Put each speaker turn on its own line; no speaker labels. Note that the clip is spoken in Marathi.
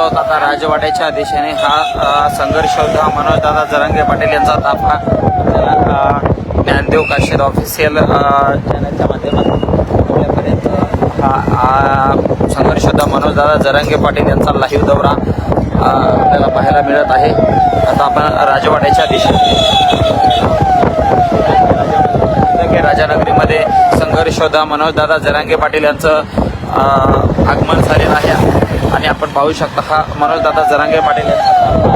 आहोत आता राजवाड्याच्या दिशेने. हा संघर्ष होता मनोजदादा जरांगे पाटील यांचा ताफा आपल्याला ज्ञानदेव काशीद ऑफिशियल चॅनलच्या माध्यमातून आपल्यापर्यंत हा संघर्ष होता मनोजदादा जरांगे पाटील यांचा लाईव्ह दौरा आपल्याला पाहायला मिळत आहे. आता आपण राजवाड्याच्या दिशेने राजानगरीमध्ये संघर्ष होता मनोजदादा जरांगे पाटील यांचं आगमन झालेलं आहे आणि आपण पाहू शकता हा मनोजदादा जरांगे पाटील यांचा